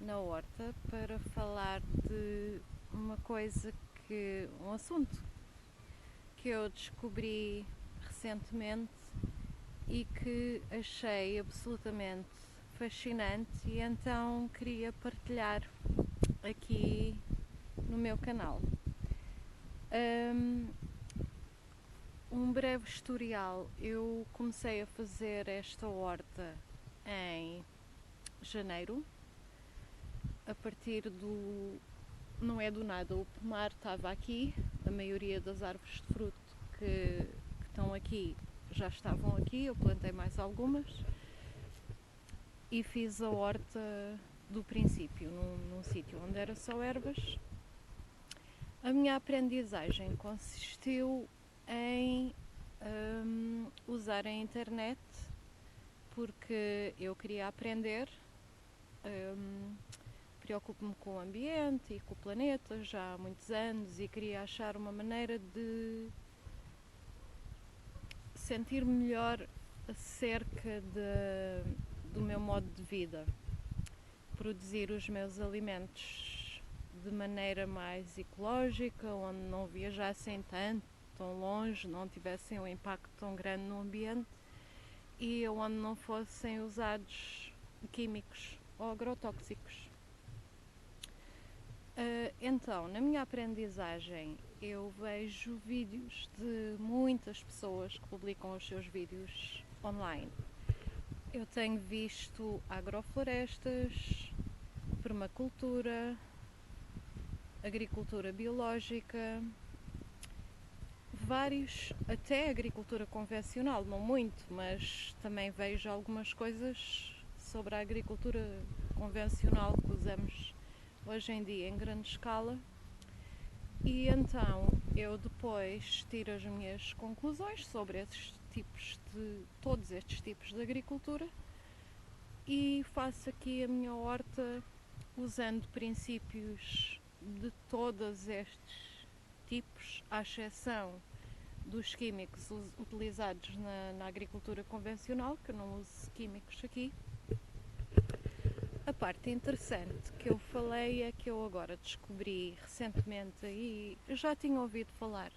na horta para falar de um assunto que eu descobri recentemente e que achei absolutamente fascinante, e então queria partilhar aqui no meu canal. Um breve historial: eu comecei a fazer esta horta em janeiro, a partir do... não é do nada, o pomar estava aqui, a maioria das árvores de fruto que estão aqui já estavam aqui, eu plantei mais algumas e fiz a horta do princípio, num sítio onde era só ervas. A minha aprendizagem consistiu em usar a internet, porque eu queria aprender. Preocupo-me com o ambiente e com o planeta já há muitos anos e queria achar uma maneira de sentir-me melhor acerca do meu modo de vida, produzir os meus alimentos de maneira mais ecológica, onde não viajassem tanto, tão longe, não tivessem um impacto tão grande no ambiente e onde não fossem usados químicos ou agrotóxicos. Então, na minha aprendizagem, eu vejo vídeos de muitas pessoas que publicam os seus vídeos online. Eu tenho visto agroflorestas, permacultura, agricultura biológica, vários, até agricultura convencional, não muito, mas também vejo algumas coisas sobre a agricultura convencional que usamos hoje em dia em grande escala. E então eu depois tiro as minhas conclusões sobre todos estes tipos de agricultura e faço aqui a minha horta usando princípios de todos estes tipos, à exceção dos químicos utilizados na agricultura convencional, que eu não uso químicos aqui. A parte interessante que eu falei é que eu agora descobri recentemente, e já tinha ouvido falar,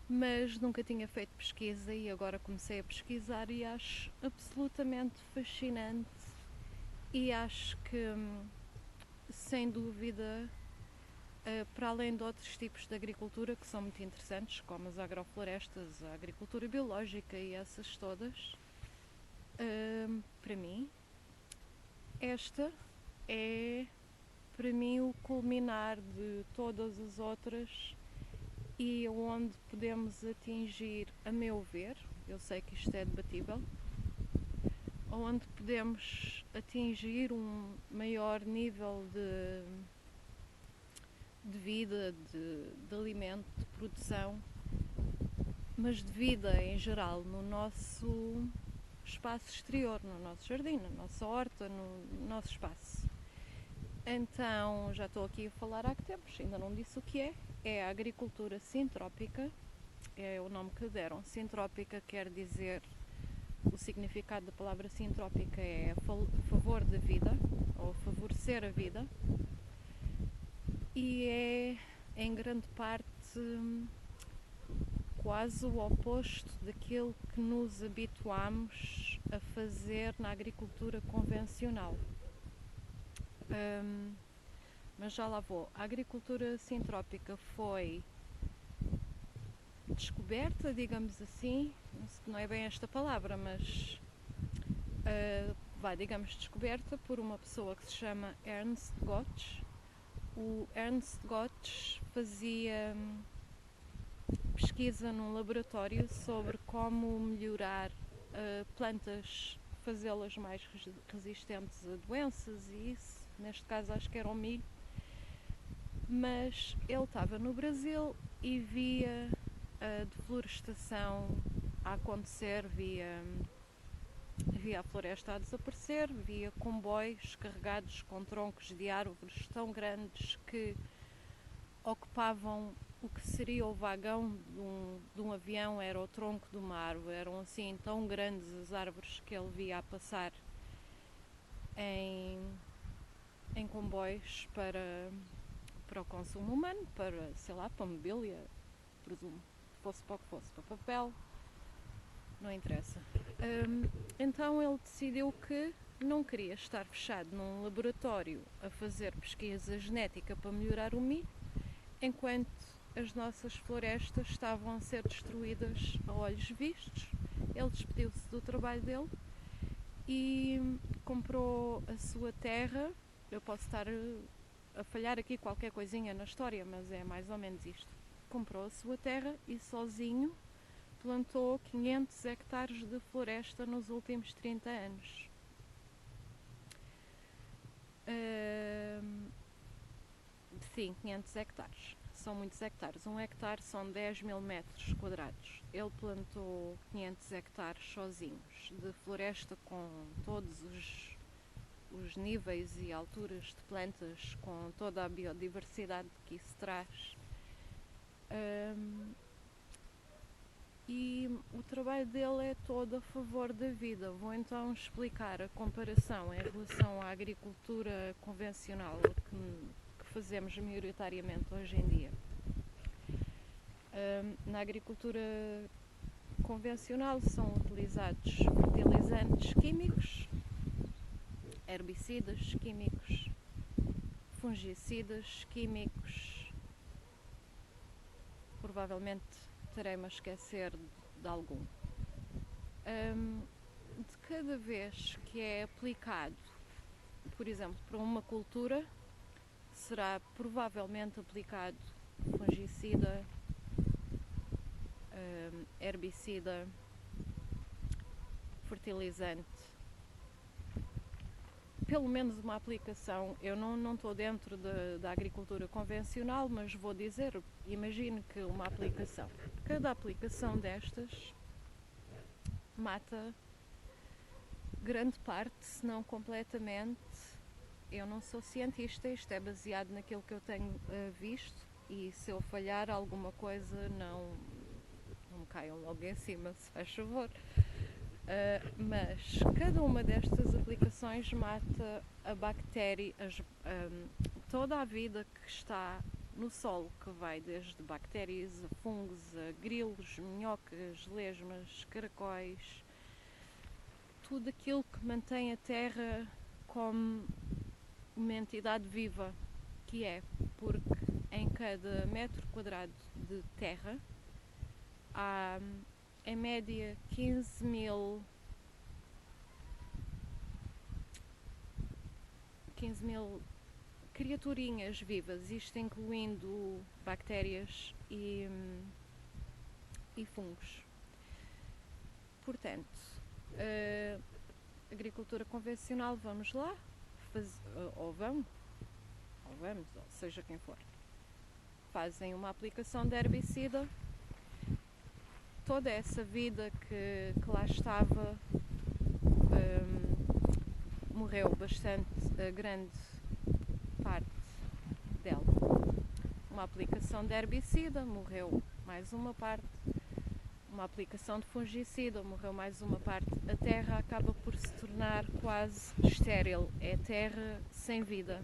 mas nunca tinha feito pesquisa, e agora comecei a pesquisar e acho absolutamente fascinante, e acho que, sem dúvida, para além de outros tipos de agricultura que são muito interessantes, como as agroflorestas, a agricultura biológica e essas todas, para mim, esta é, para mim, o culminar de todas as outras, e onde podemos atingir, a meu ver, eu sei que isto é debatível, onde podemos atingir um maior nível de vida, de alimento, de produção, mas de vida em geral, no nosso espaço exterior, no nosso jardim, na nossa horta, no nosso espaço. Então, já estou aqui a falar há que tempos, ainda não disse o que é a agricultura sintrópica, é o nome que deram. Sintrópica quer dizer, o significado da palavra sintrópica é a favor da vida, ou favorecer a vida, e é, em grande parte, quase o oposto daquilo que nos habituamos a fazer na agricultura convencional. Mas já lá vou. A agricultura sintrópica foi descoberta, digamos assim, não é bem esta palavra, mas digamos descoberta por uma pessoa que se chama Ernst Gotsch. O Ernst Gotsch fazia pesquisa num laboratório sobre como melhorar plantas, fazê-las mais resistentes a doenças e isso. Neste caso acho que era o milho. Mas ele estava no Brasil e via a deflorestação a acontecer, via a floresta a desaparecer, via comboios carregados com troncos de árvores tão grandes que ocupavam o que seria o vagão de um avião, era o tronco de uma árvore. Eram assim tão grandes as árvores que ele via a passar comboios para o consumo humano, para, sei lá, para mobília, presumo, fosse para o que fosse, para papel, não interessa. Então ele decidiu que não queria estar fechado num laboratório a fazer pesquisa genética para melhorar o milho, enquanto as nossas florestas estavam a ser destruídas a olhos vistos. Ele despediu-se do trabalho dele e comprou a sua terra. Eu posso estar a falhar aqui qualquer coisinha na história, mas é mais ou menos isto. Comprou a sua terra e sozinho plantou 500 hectares de floresta nos últimos 30 anos. Sim, 500 hectares. São muitos hectares. Um hectare são 10 mil metros quadrados. Ele plantou 500 hectares sozinhos de floresta com todos os níveis e alturas de plantas, com toda a biodiversidade que isso traz. E o trabalho dele é todo a favor da vida. Vou então explicar a comparação em relação à agricultura convencional que fazemos maioritariamente hoje em dia. Na agricultura convencional são utilizados fertilizantes químicos, herbicidas químicos, fungicidas químicos. Provavelmente terei-me a esquecer de algum. De cada vez que é aplicado, por exemplo, para uma cultura, será provavelmente aplicado fungicida, herbicida, fertilizante. Pelo menos uma aplicação. Eu não estou dentro da agricultura convencional, mas vou dizer, imagino que uma aplicação. Cada aplicação destas mata grande parte, se não completamente. Eu não sou cientista, isto é baseado naquilo que eu tenho visto, e se eu falhar alguma coisa, não me caiam logo em cima, se faz favor. Mas cada uma destas aplicações mata a bactéria, toda a vida que está no solo, que vai desde bactérias a fungos, a grilos, minhocas, lesmas, caracóis, tudo aquilo que mantém a terra como uma entidade viva que é, porque em cada metro quadrado de terra há em média 15 mil criaturinhas vivas, isto incluindo bactérias e fungos. Portanto, agricultura convencional, vamos lá, ou seja quem for, fazem uma aplicação de herbicida. Toda essa vida que lá estava morreu bastante, grande parte dela. Uma aplicação de herbicida, morreu mais uma parte. Uma aplicação de fungicida, morreu mais uma parte. A terra acaba por se tornar quase estéril, é terra sem vida.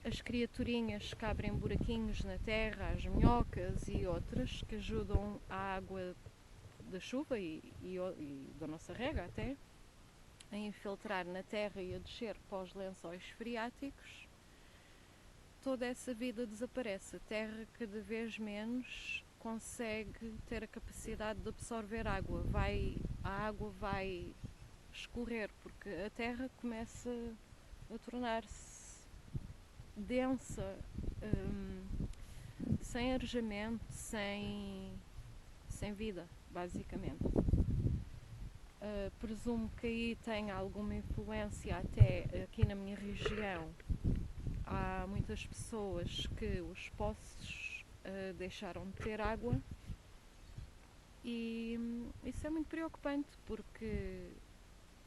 As criaturinhas que abrem buraquinhos na terra, as minhocas e outras, que ajudam a água da chuva e da nossa rega até, a infiltrar na terra e a descer para os lençóis freáticos, toda essa vida desaparece. A terra cada vez menos consegue ter a capacidade de absorver água. A água vai escorrer, porque a terra começa a tornar-se densa, sem arejamento, sem vida, basicamente. Presumo que aí tem alguma influência, até aqui na minha região há muitas pessoas que os poços deixaram de ter água, e isso é muito preocupante, porque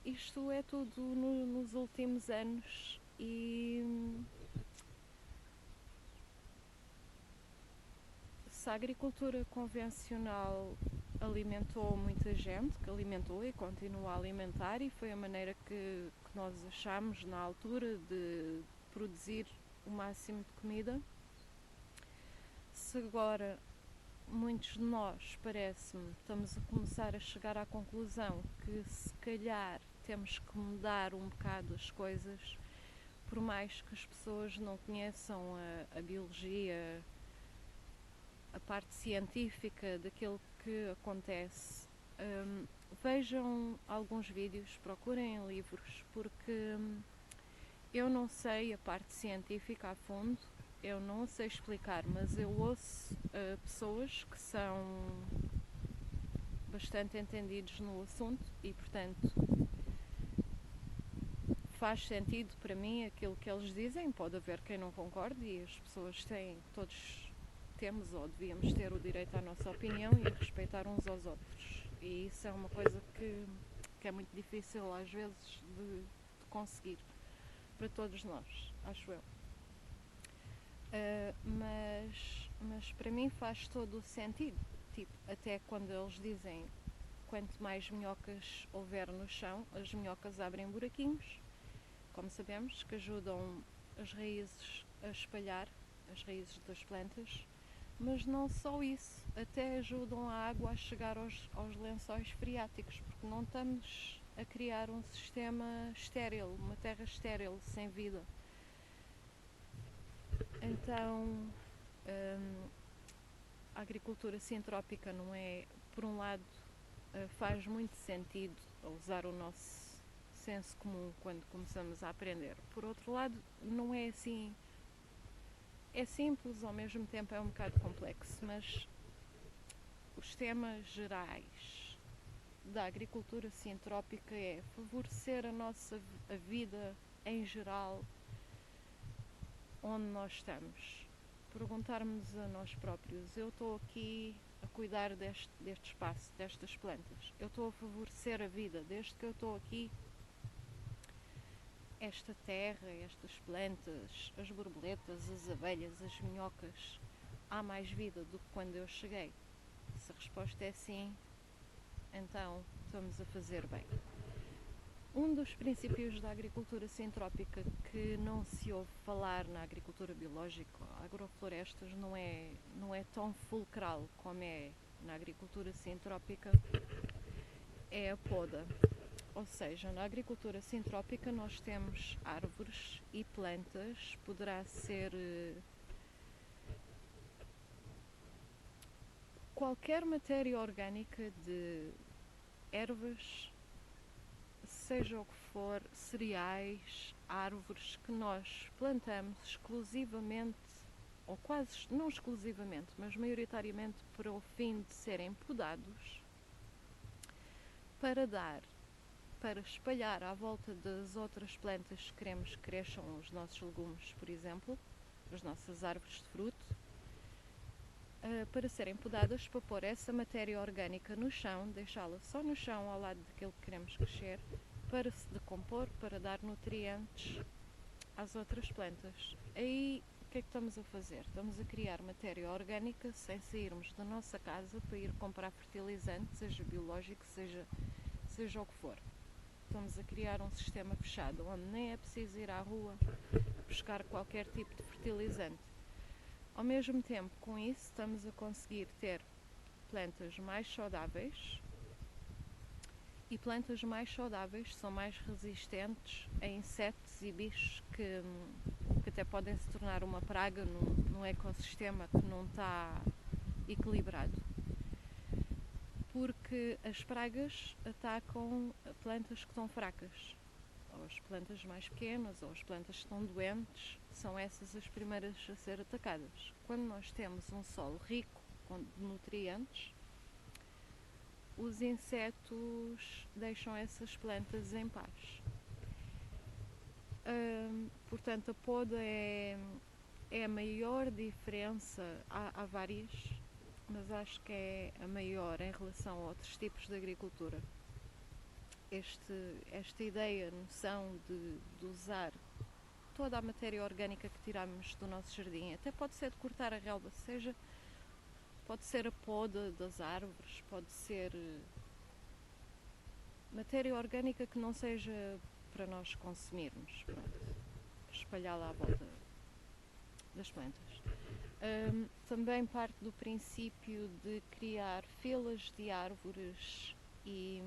isto é tudo nos últimos anos, e se a agricultura convencional alimentou muita gente, que alimentou e continua a alimentar, e foi a maneira que nós achámos na altura de produzir o máximo de comida. Se agora muitos de nós, parece-me, estamos a começar a chegar à conclusão que se calhar temos que mudar um bocado as coisas, por mais que as pessoas não conheçam a biologia, a parte científica daquilo que acontece, vejam alguns vídeos, procurem livros, porque eu não sei a parte científica a fundo, eu não sei explicar, mas eu ouço pessoas que são bastante entendidos no assunto e, portanto, faz sentido para mim aquilo que eles dizem. Pode haver quem não concorde e as pessoas todos temos ou devíamos ter o direito à nossa opinião e a respeitar uns aos outros. E isso é uma coisa que é muito difícil às vezes de conseguir para todos nós, acho eu. Mas para mim faz todo o sentido, tipo, até quando eles dizem quanto mais minhocas houver no chão, as minhocas abrem buraquinhos, como sabemos, que ajudam as raízes a espalhar, as raízes das plantas, mas não só isso, até ajudam a água a chegar aos lençóis freáticos, porque não estamos a criar um sistema estéril, uma terra estéril, sem vida. Então, a agricultura sintrópica não é, por um lado, faz muito sentido usar o nosso senso comum quando começamos a aprender. Por outro lado, não é assim, é simples, ao mesmo tempo é um bocado complexo, mas os temas gerais da agricultura sintrópica é favorecer a vida em geral onde nós estamos. Perguntarmos a nós próprios, eu estou aqui a cuidar deste espaço, destas plantas, eu estou a favorecer a vida, desde que eu estou aqui, esta terra, estas plantas, as borboletas, as abelhas, as minhocas, há mais vida do que quando eu cheguei? Se a resposta é sim, então estamos a fazer bem. Um dos princípios da agricultura sintrópica que não se ouve falar na agricultura biológica, agroflorestas, não é tão fulcral como é na agricultura sintrópica, é a poda. Ou seja, na agricultura sintrópica nós temos árvores e plantas, poderá ser qualquer matéria orgânica de ervas, seja o que for, cereais, árvores que nós plantamos exclusivamente, ou quase, não exclusivamente, mas maioritariamente para o fim de serem podados, para espalhar à volta das outras plantas que queremos que cresçam os nossos legumes, por exemplo, as nossas árvores de fruto, para serem podadas, para pôr essa matéria orgânica no chão, deixá-la só no chão ao lado daquilo que queremos crescer, para se decompor, para dar nutrientes às outras plantas. Aí o que é que estamos a fazer? Estamos a criar matéria orgânica sem sairmos da nossa casa para ir comprar fertilizante, seja biológico, seja o que for. Estamos a criar um sistema fechado, onde nem é preciso ir à rua buscar qualquer tipo de fertilizante. Ao mesmo tempo, com isso, estamos a conseguir ter plantas mais saudáveis, e plantas mais saudáveis são mais resistentes a insetos e bichos que até podem se tornar uma praga num ecossistema que não está equilibrado. Porque as pragas atacam plantas que estão fracas, ou as plantas mais pequenas, ou as plantas que estão doentes, são essas as primeiras a ser atacadas. Quando nós temos um solo rico de nutrientes, os insetos deixam essas plantas em paz. Portanto, a poda é a maior diferença. Há várias, mas acho que é a maior em relação a outros tipos de agricultura. Esta ideia, a noção de usar toda a matéria orgânica que tiramos do nosso jardim, até pode ser de cortar a relva, pode ser a poda das árvores, pode ser matéria orgânica que não seja para nós consumirmos. Pronto. espalhá-la à volta das plantas. Também parte do princípio de criar filas de árvores e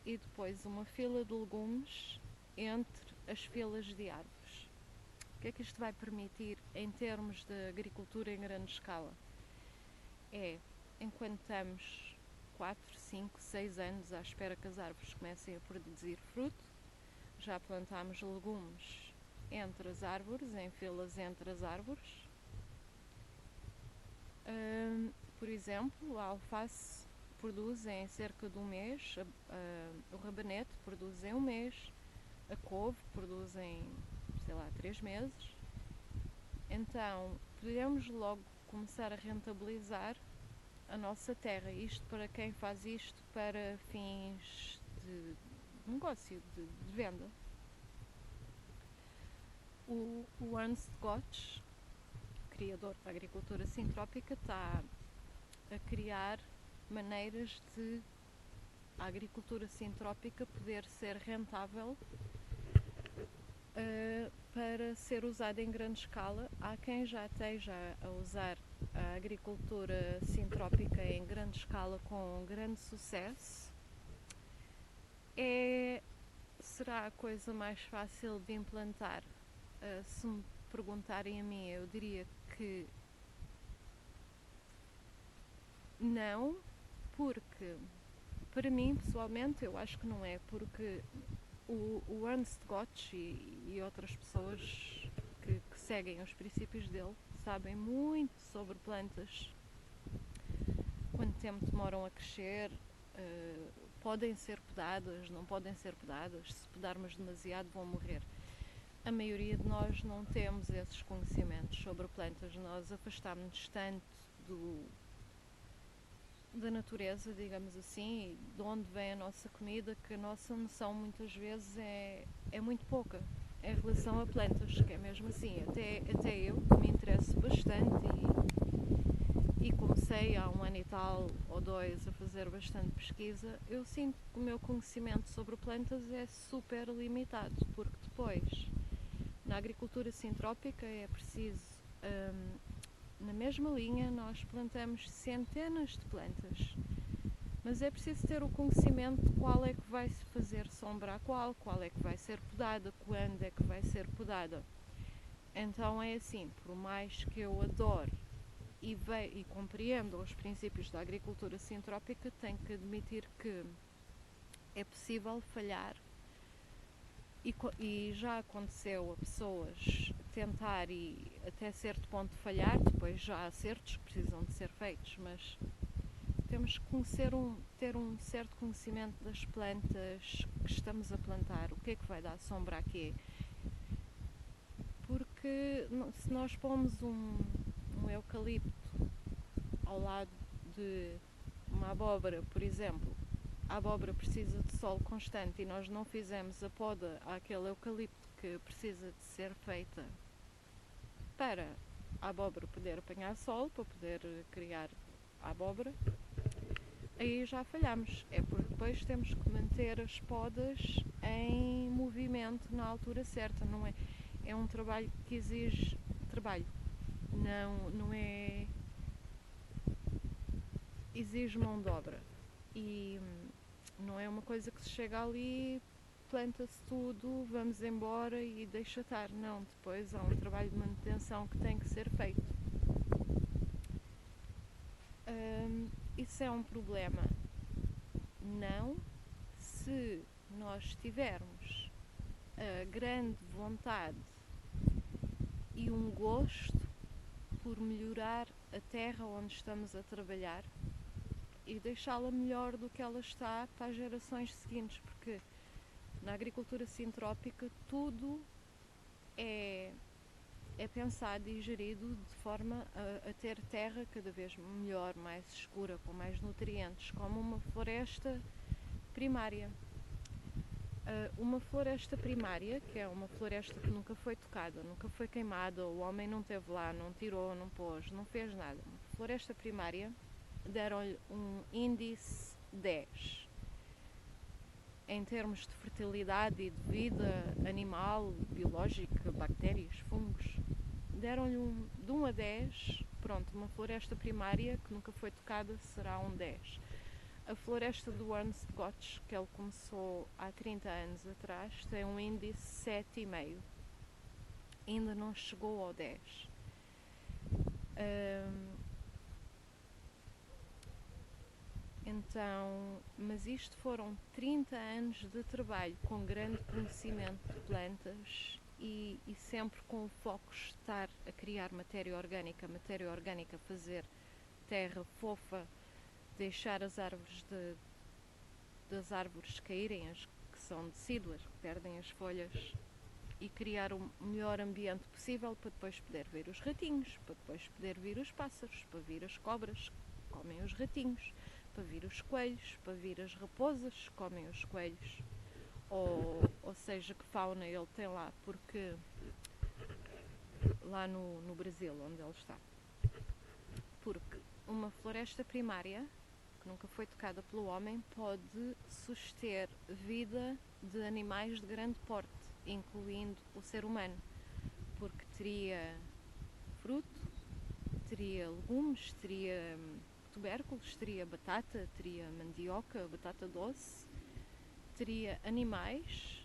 depois uma fila de legumes entre as filas de árvores. O que é que isto vai permitir em termos de agricultura em grande escala? Enquanto estamos 4, 5, 6 anos à espera que as árvores comecem a produzir fruto, já plantámos legumes entre as árvores, em filas entre as árvores. Por exemplo, a alface produz em cerca de um mês, o rabanete produz em um mês, a couve produz em, 3 meses. Então, podemos logo começar a rentabilizar a nossa terra. Isto para quem faz isto para fins de negócio, de venda. O Ernst Gotsch, criador da agricultura sintrópica, está a criar maneiras de a agricultura sintrópica poder ser rentável para ser usada em grande escala. Há quem já esteja a usar a agricultura sintrópica em grande escala com grande sucesso. Será a coisa mais fácil de implantar? Se me perguntarem a mim, eu diria que não, porque para mim, pessoalmente, eu acho que não é, porque o Ernst Gotsch e outras pessoas que seguem os princípios dele sabem muito sobre plantas, quanto tempo demoram a crescer, podem ser podadas, não podem ser podadas, se podarmos demasiado vão morrer. A maioria de nós não temos esses conhecimentos sobre plantas, nós afastámos-nos tanto da natureza, digamos assim, e de onde vem a nossa comida, que a nossa noção muitas vezes é muito pouca em relação a plantas, que é mesmo assim. Até eu, que me interesso bastante e comecei há 1 ano e tal ou 2 a fazer bastante pesquisa, eu sinto que o meu conhecimento sobre plantas é super limitado, porque depois na agricultura sintrópica é preciso, na mesma linha nós plantamos centenas de plantas, mas é preciso ter o conhecimento de qual é que vai fazer sombra a qual é que vai ser podada, quando é que vai ser podada. Então é assim, por mais que eu adore e compreendo os princípios da agricultura sintrópica, tenho que admitir que é possível falhar. E já aconteceu a pessoas tentar e até certo ponto falhar, depois já há acertos que precisam de ser feitos, mas temos que ter um certo conhecimento das plantas que estamos a plantar, o que é que vai dar sombra a quê. Porque se nós pomos um eucalipto ao lado de uma abóbora, por exemplo, a abóbora precisa de sol constante e nós não fizemos a poda àquele eucalipto que precisa de ser feita para a abóbora poder apanhar sol, para poder criar a abóbora, aí já falhamos. É porque depois temos que manter as podas em movimento na altura certa. Não é um trabalho que exige trabalho, não é, exige mão de obra. E não é uma coisa que se chega ali, planta-se tudo, vamos embora e deixa estar. Não, depois há um trabalho de manutenção que tem que ser feito. Isso é um problema? Não, se nós tivermos a grande vontade e um gosto por melhorar a terra onde estamos a trabalhar e deixá-la melhor do que ela está para as gerações seguintes, porque na agricultura sintrópica tudo é pensado e gerido de forma a ter terra cada vez melhor, mais escura, com mais nutrientes, como uma floresta primária. Uma floresta primária, que é uma floresta que nunca foi tocada, nunca foi queimada, o homem não esteve lá, não tirou, não pôs, não fez nada. Uma floresta primária deram-lhe um índice 10. em termos de fertilidade e de vida animal, biológica, bactérias, fungos, deram-lhe de 1 a 10. Pronto, uma floresta primária que nunca foi tocada será um 10. A floresta do Ernst Gotsch, que ele começou há 30 anos atrás, tem um índice 7,5. Ainda não chegou ao 10. Então, mas isto foram 30 anos de trabalho com grande conhecimento de plantas e sempre com o foco de estar a criar matéria orgânica fazer terra fofa, deixar as árvores das árvores caírem, as que são decíduas, que perdem as folhas, e criar o melhor ambiente possível para depois poder ver os ratinhos, para depois poder vir os pássaros, para vir as cobras que comem os ratinhos, para vir os coelhos, para vir as raposas que comem os coelhos, ou seja, que fauna ele tem lá, porque lá no Brasil, onde ele está. Porque uma floresta primária, que nunca foi tocada pelo homem, pode suster vida de animais de grande porte, incluindo o ser humano, porque teria fruto, teria legumes, teria tubérculos, teria batata, teria mandioca, batata doce, teria animais,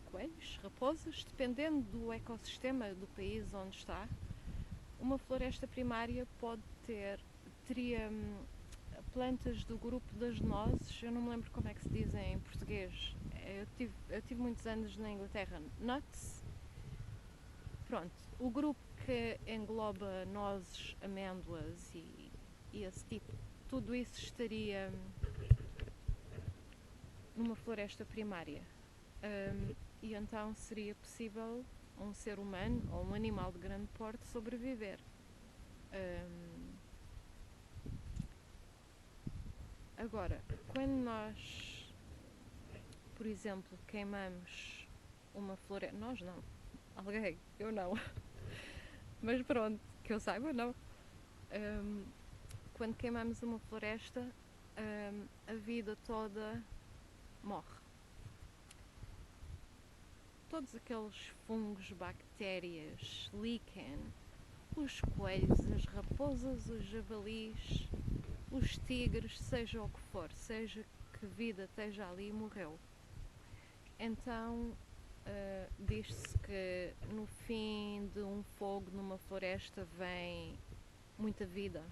coelhos, raposas, dependendo do ecossistema do país onde está. Uma floresta primária teria plantas do grupo das nozes, eu não me lembro como é que se diz em português. Eu tive muitos anos na Inglaterra. Nuts. Pronto, o grupo que engloba nozes, amêndoas e esse tipo, tudo isso estaria numa floresta primária. E então seria possível um ser humano ou um animal de grande porte sobreviver. Agora, quando nós, por exemplo, queimamos uma floresta, nós não, alguém, eu não, mas pronto, que eu saiba, não. Quando queimamos uma floresta, a vida toda morre. Todos aqueles fungos, bactérias, líquen, os coelhos, as raposas, os javalis, os tigres, seja o que for, seja que vida esteja ali, morreu. Então, diz-se que no fim de um fogo numa floresta vem muita vida.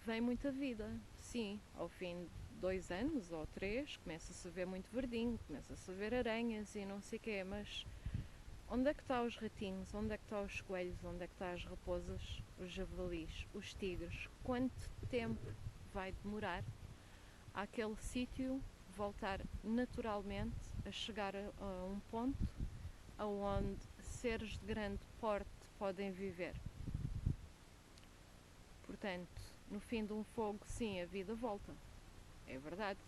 Vem muita vida, sim. Ao fim de 2 anos ou 3, começa-se a ver muito verdinho, começa-se a ver aranhas e não sei o quê, mas onde é que estão os ratinhos? Onde é que estão os coelhos? Onde é que estão as raposas, os javalis, os tigres? Quanto tempo vai demorar àquele sítio voltar naturalmente a chegar a um ponto onde seres de grande porte podem viver? Portanto, no fim de um fogo, sim, a vida volta. É verdade.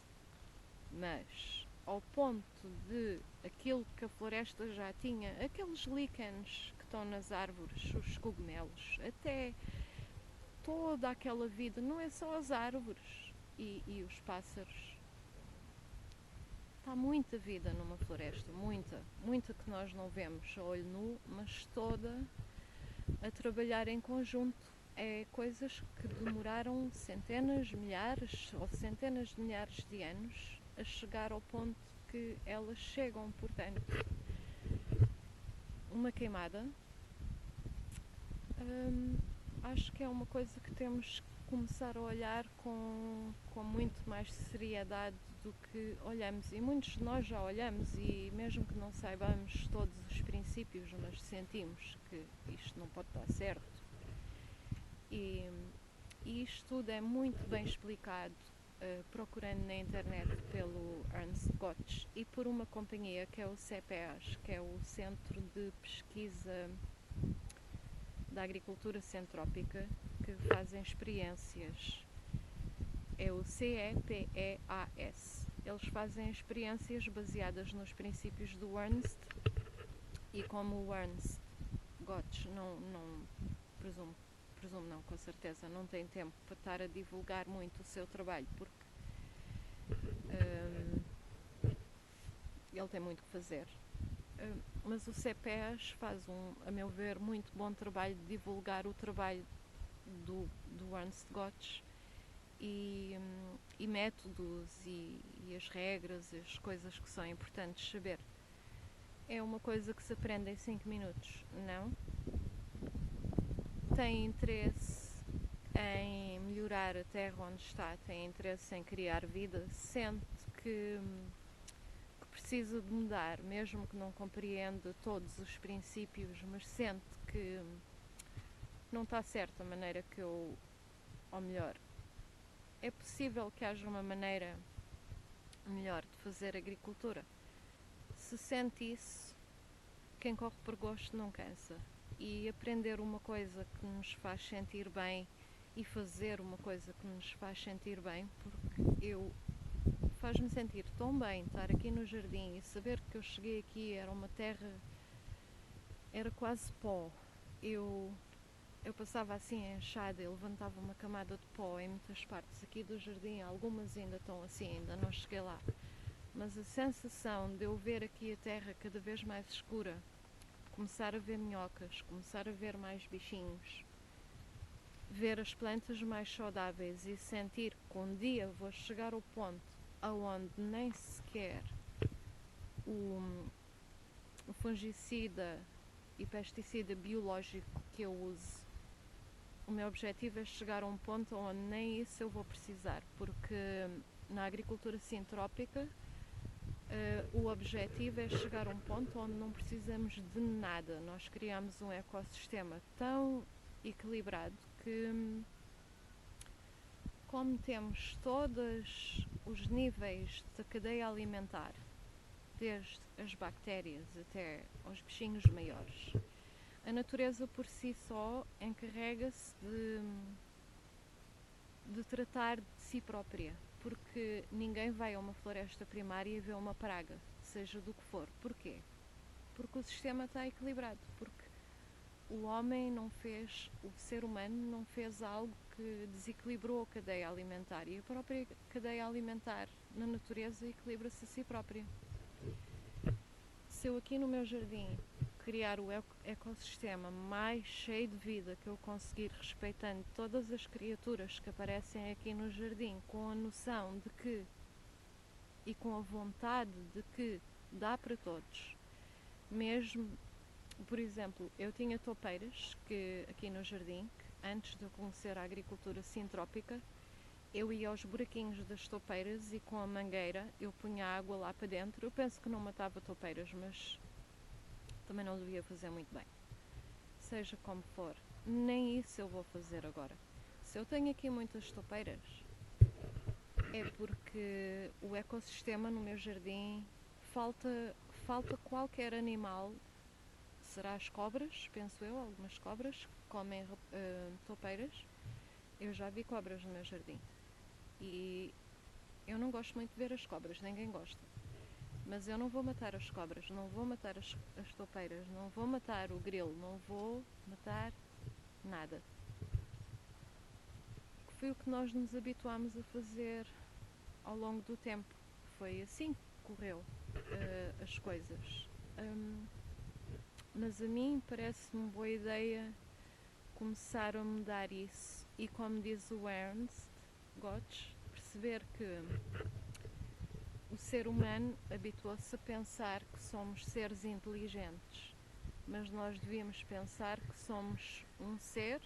Mas ao ponto de aquilo que a floresta já tinha, aqueles líquenes que estão nas árvores, os cogumelos, até toda aquela vida, não é só as árvores e os pássaros. Está muita vida numa floresta, muita que nós não vemos a olho nu, mas toda a trabalhar em conjunto. É coisas que demoraram centenas, milhares ou centenas de milhares de anos a chegar ao ponto que elas chegam. Portanto, uma queimada, acho que é uma coisa que temos que começar a olhar com muito mais seriedade do que olhamos, e muitos de nós já olhamos, e mesmo que não saibamos todos os princípios, mas sentimos que isto não pode estar certo. E isto tudo é muito bem explicado procurando na internet pelo Ernst Gotsch e por uma companhia que é o CPEAS, que é o Centro de Pesquisa da Agricultura Centrópica, que fazem experiências. É o CEPEAS. Eles fazem experiências baseadas nos princípios do Ernst, e como o Ernst Gotsch não presumo não, com certeza, não tem tempo para estar a divulgar muito o seu trabalho, porque ele tem muito que fazer. Mas o CEPES faz a meu ver, muito bom trabalho de divulgar o trabalho do Ernst Götz e métodos e as regras, as coisas que são importantes saber. É uma coisa que se aprende em 5 minutos, não? Tem interesse em melhorar a terra onde está, tem interesse em criar vida, sente que precisa de mudar, mesmo que não compreenda todos os princípios, mas sente que não está certa a maneira que eu, ou melhor, é possível que haja uma maneira melhor de fazer agricultura. Se sente isso, quem corre por gosto não cansa. E aprender uma coisa que nos faz sentir bem e fazer uma coisa que nos faz sentir bem, porque faz-me sentir tão bem estar aqui no jardim e saber que eu cheguei aqui, era uma terra, era quase pó. Eu passava assim a enxada e levantava uma camada de pó em muitas partes aqui do jardim, algumas ainda estão assim, ainda não cheguei lá. Mas a sensação de eu ver aqui a terra cada vez mais escura, começar a ver minhocas, começar a ver mais bichinhos, ver as plantas mais saudáveis e sentir que um dia vou chegar ao ponto aonde nem sequer o fungicida e pesticida biológico que eu uso, o meu objetivo é chegar a um ponto onde nem isso eu vou precisar, porque na agricultura sintrópica o objetivo é chegar a um ponto onde não precisamos de nada. Nós criamos um ecossistema tão equilibrado que, como temos todos os níveis da cadeia alimentar, desde as bactérias até aos bichinhos maiores, a natureza por si só encarrega-se de tratar de si própria, porque ninguém vai a uma floresta primária e vê uma praga, seja do que for. Porquê? Porque o sistema está equilibrado, porque o homem não fez, o ser humano não fez algo que desequilibrou a cadeia alimentar, e a própria cadeia alimentar na natureza equilibra-se a si própria. Se eu aqui no meu jardim criar o ecossistema mais cheio de vida que eu conseguir, respeitando todas as criaturas que aparecem aqui no jardim, com a noção de que e com a vontade de que dá para todos, mesmo, por exemplo, eu tinha toupeiras que aqui no jardim, que antes de eu conhecer a agricultura sintrópica, eu ia aos buraquinhos das toupeiras e com a mangueira eu punha água lá para dentro. Eu penso que não matava toupeiras, mas também não devia fazer muito bem. Seja como for, nem isso eu vou fazer agora. Se eu tenho aqui muitas toupeiras, é porque o ecossistema no meu jardim falta qualquer animal. Será as cobras, penso eu, algumas cobras que comem toupeiras. Eu já vi cobras no meu jardim e eu não gosto muito de ver as cobras, ninguém gosta. Mas eu não vou matar as cobras, não vou matar as toupeiras, não vou matar o grilo, não vou matar nada. Foi o que nós nos habituámos a fazer ao longo do tempo. Foi assim que correu as coisas. Mas a mim parece-me boa ideia começar a mudar isso e, como diz o Ernst Götz, perceber que o ser humano habituou-se a pensar que somos seres inteligentes, mas nós devíamos pensar que somos um ser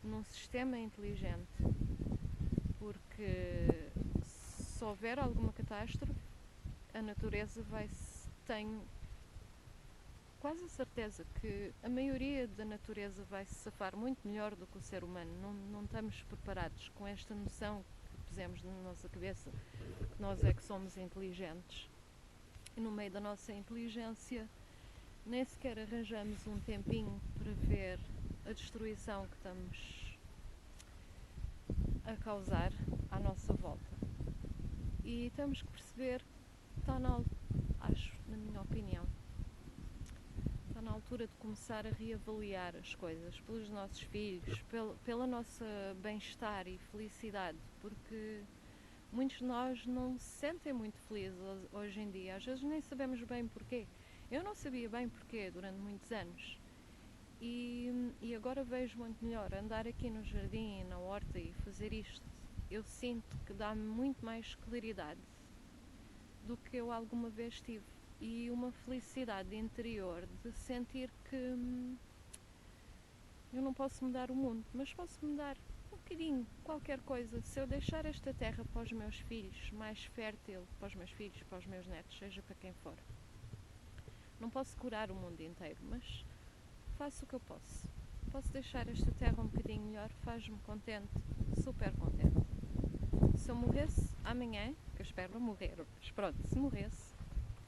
num sistema inteligente, porque se houver alguma catástrofe, a natureza tenho quase a certeza que a maioria da natureza vai se safar muito melhor do que o ser humano. Não estamos preparados com esta noção que pusemos na nossa cabeça, que nós é que somos inteligentes. E no meio da nossa inteligência nem sequer arranjamos um tempinho para ver a destruição que estamos a causar à nossa volta. E temos que perceber que está acho, na minha opinião, está na altura de começar a reavaliar as coisas pelos nossos filhos, pela nossa bem-estar e felicidade, porque muitos de nós não se sentem muito felizes hoje em dia. Às vezes nem sabemos bem porquê. Eu não sabia bem porquê durante muitos anos. E agora vejo muito melhor andar aqui no jardim, na horta e fazer isto. Eu sinto que dá-me muito mais claridade do que eu alguma vez tive. E uma felicidade interior de sentir que eu não posso mudar o mundo, mas posso mudar um bocadinho, qualquer coisa. Se eu deixar esta terra para os meus filhos mais fértil, para os meus filhos, para os meus netos, seja para quem for. Não posso curar o mundo inteiro, mas faço o que eu posso. Posso deixar esta terra um bocadinho melhor, faz-me contente, super contente. Se eu morresse amanhã, que eu espero não morrer, mas pronto, se morresse,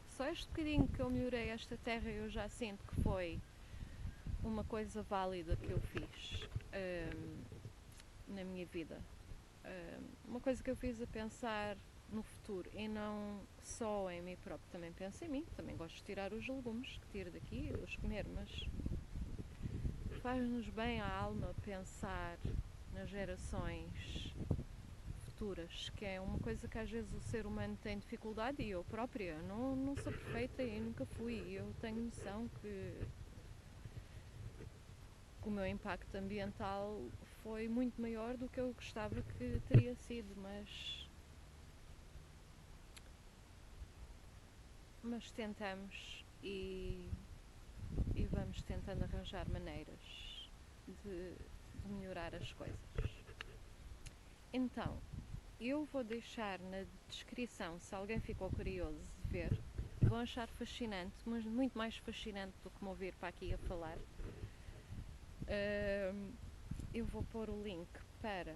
só este bocadinho que eu melhorei esta terra eu já sinto que foi uma coisa válida que eu fiz na minha vida. Uma coisa que eu fiz a pensar no futuro e não só em mim próprio, também penso em mim, também gosto de tirar os legumes que tiro daqui e os comer, mas faz-nos bem à alma pensar nas gerações futuras, que é uma coisa que às vezes o ser humano tem dificuldade, e eu própria não sou perfeita e nunca fui. Eu tenho noção que o meu impacto ambiental foi muito maior do que eu gostava que teria sido, mas tentamos e vamos tentando arranjar maneiras de melhorar as coisas. Então, eu vou deixar na descrição, se alguém ficou curioso de ver, vão achar fascinante, mas muito mais fascinante do que me ouvir para aqui a falar. Eu vou pôr o link para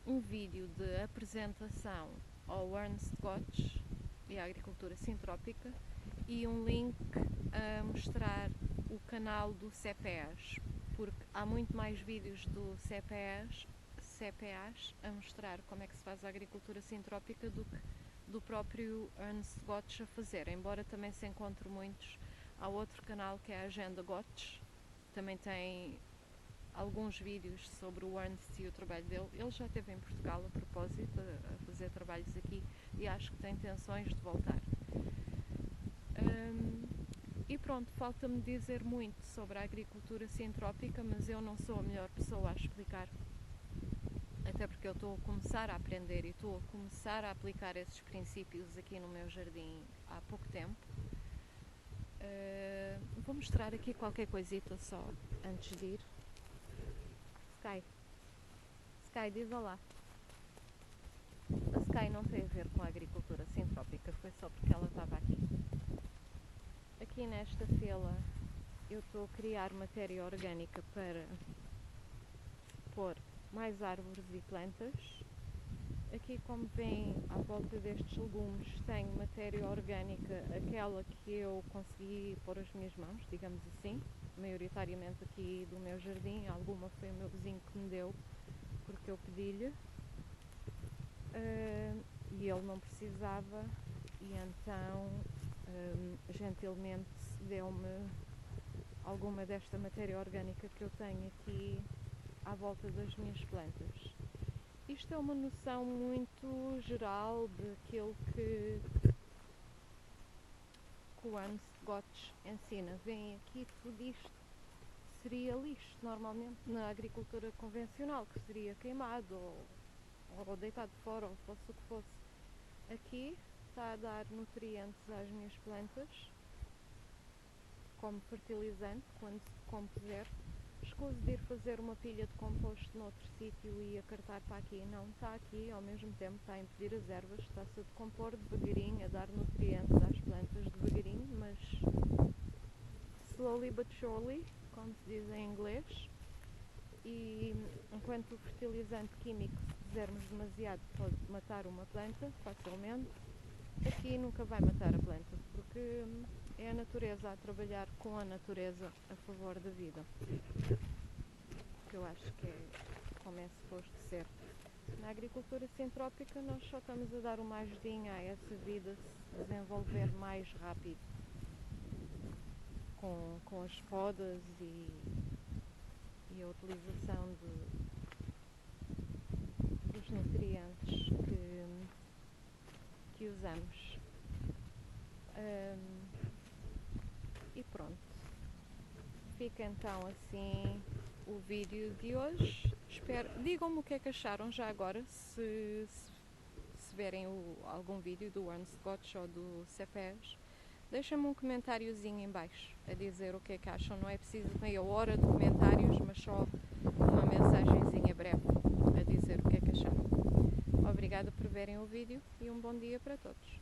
um vídeo de apresentação ao Ernst Gotsch e à agricultura sintrópica e um link a mostrar o canal do CPAS, porque há muito mais vídeos do CPAS a mostrar como é que se faz a agricultura sintrópica do que do próprio Ernst Gotsch a fazer, embora também se encontre muitos. Há outro canal que é a Agenda Gotsch, também tem alguns vídeos sobre o Ernst e o trabalho dele. Ele já esteve em Portugal a propósito, a fazer trabalhos aqui, e acho que tem intenções de voltar. E pronto, falta-me dizer muito sobre a agricultura sintrópica, mas eu não sou a melhor pessoa a explicar, até porque eu estou a começar a aprender e estou a começar a aplicar esses princípios aqui no meu jardim há pouco tempo. Vou mostrar aqui qualquer coisita só antes de ir. Sky, diz olá. A Sky não tem a ver com a agricultura sintrópica, foi só porque ela estava aqui. Aqui nesta fila eu estou a criar matéria orgânica para pôr mais árvores e plantas. Aqui, como veem, à volta destes legumes tenho matéria orgânica, aquela que eu consegui pôr as minhas mãos, digamos assim, maioritariamente aqui do meu jardim. Alguma foi o meu vizinho que me deu, porque eu pedi-lhe, e ele não precisava, e então gentilmente deu-me alguma desta matéria orgânica que eu tenho aqui à volta das minhas plantas. Isto é uma noção muito geral daquilo que o Ernst Gotsch ensina. Vem aqui, tudo isto seria lixo normalmente na agricultura convencional, que seria queimado ou deitado fora, ou fosse o que fosse. Aqui está a dar nutrientes às minhas plantas como fertilizante quando se decompuser. Escuso de ir fazer uma pilha de composto noutro sítio e acartar para aqui. Não, está aqui, ao mesmo tempo está a impedir as ervas, está-se a decompor devagarinho, a dar nutrientes às plantas devagarinho, mas slowly but surely, como se diz em inglês. E enquanto o fertilizante químico, se pusermos demasiado, pode matar uma planta facilmente, aqui nunca vai matar a planta, porque é a natureza a trabalhar com a natureza a favor da vida, que eu acho que é como é suposto ser. Na agricultura sintrópica nós só estamos a dar uma ajudinha a essa vida se desenvolver mais rápido, com as podas e a utilização dos nutrientes que usamos. E pronto. Fica então assim o vídeo de hoje. Digam-me o que é que acharam já agora, se verem algum vídeo do Ernst Gotch ou do Cepers. Deixem-me um comentáriozinho em baixo a dizer o que é que acham. Não é preciso meia hora de comentários, mas só uma mensagenzinha breve a dizer o que é que acharam. Obrigada por verem o vídeo e um bom dia para todos.